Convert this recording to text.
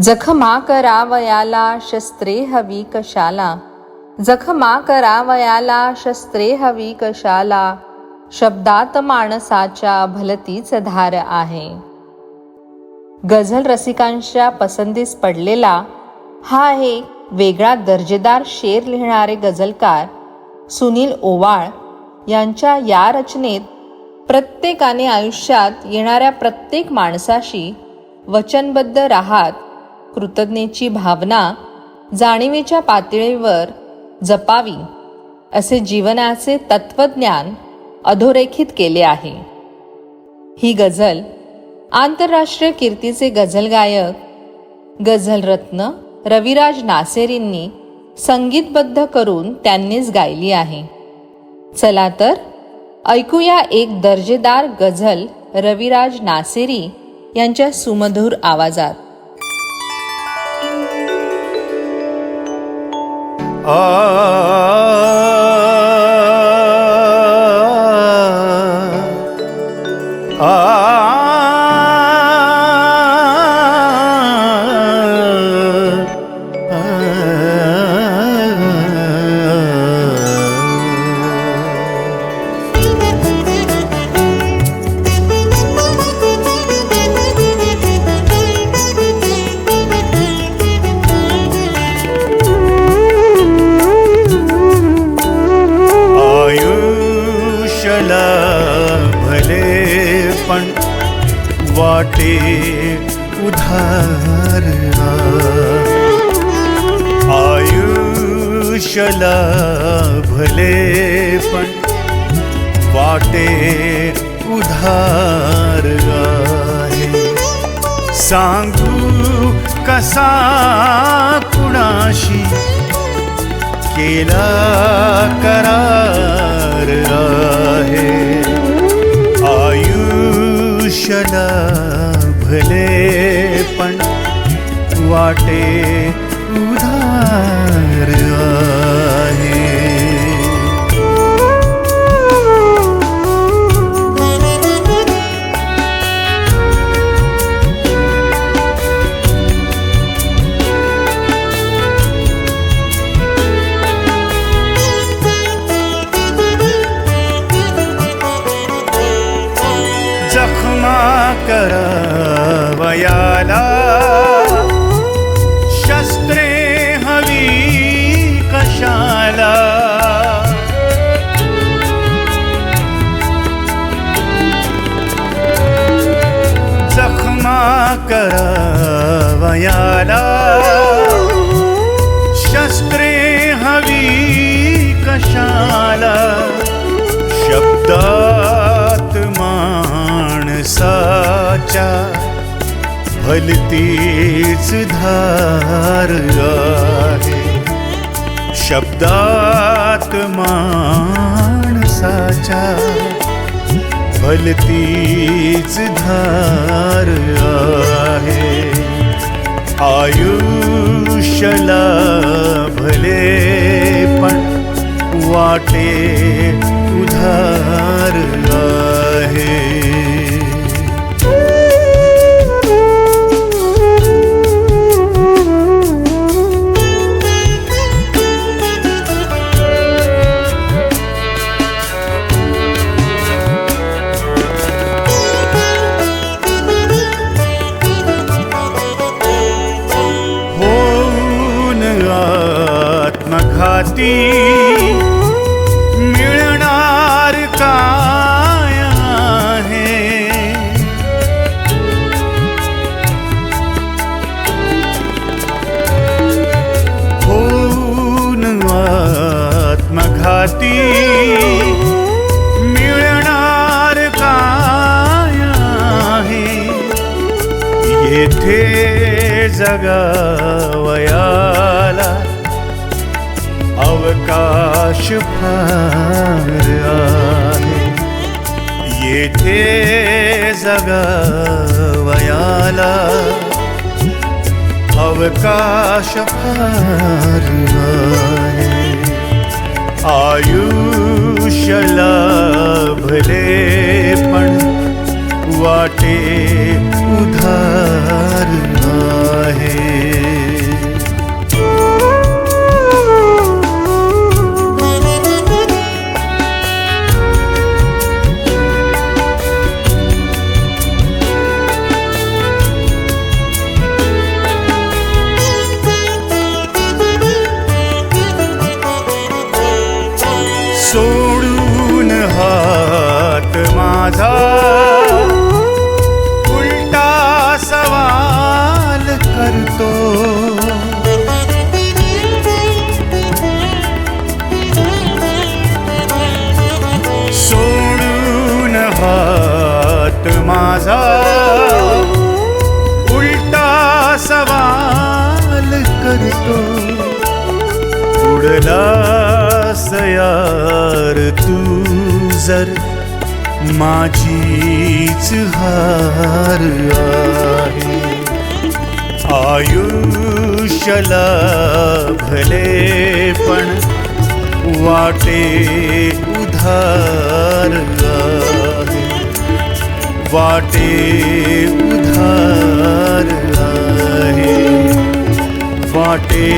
जखमा करावयाला शस्त्रे हवी कशाला, जखमा करावयाला शस्त्रे हवी कशाला, शब्दात माणसाच्या भलतीच धार आहे. गझल रसिकांच्या पसंतीस पडलेला हा एक वेगळा दर्जेदार शेर लिहिणारे गझलकार सुनील ओवाळ यांच्या या रचनेत प्रत्येकाने आयुष्यात येणाऱ्या प्रत्येक माणसाशी वचनबद्ध राहत कृतज्ञतेची भावना जाणीवेच्या पातळीवर जपावी असे जीवनाचे तत्वज्ञान अधोरेखित केले आहे. ही गझल आंतरराष्ट्रीय कीर्तीचे गझल गायक गझलरत्न रविराज नासेरींनी संगीतबद्ध करून त्यांनीच गायली आहे. चला तर ऐकूया एक दर्जेदार गझल रविराज नासेरी यांच्या सुमधुर आवाजात. भले पण वाटे उधार, आयुष्याला भले पण वाटे उधार आहे. सांगू कसा कुणाशी केला करार आहे. आयुष्याला भले पण वाटे उधार आहे. जखमा करावयाला शस्त्रे हवी कशाला, जखमा करावयाला शस्त्रे हवी कशाला, शब्दात माणसाच्या भलतीच धार आहे. शब्दात माणसाच्या भलतीच धार आहे. आयुष्याला भले पण वाटे उधार आहे. होऊन आत्मघाती मिळणार काय आहे. होऊन आत्मघाती मिळणार काय आहे. येथे जगावयाला अवकाश फार आहे. येथे जगावयाला अवकाश फार आहे. आयुष्याला भले पण वाटे उधार आहे. ऐकलास यार तू जर माझीच हार आहे. आयुष्याला भले पण वाटे उधार आहे. वाटे उधार आहे. वाटे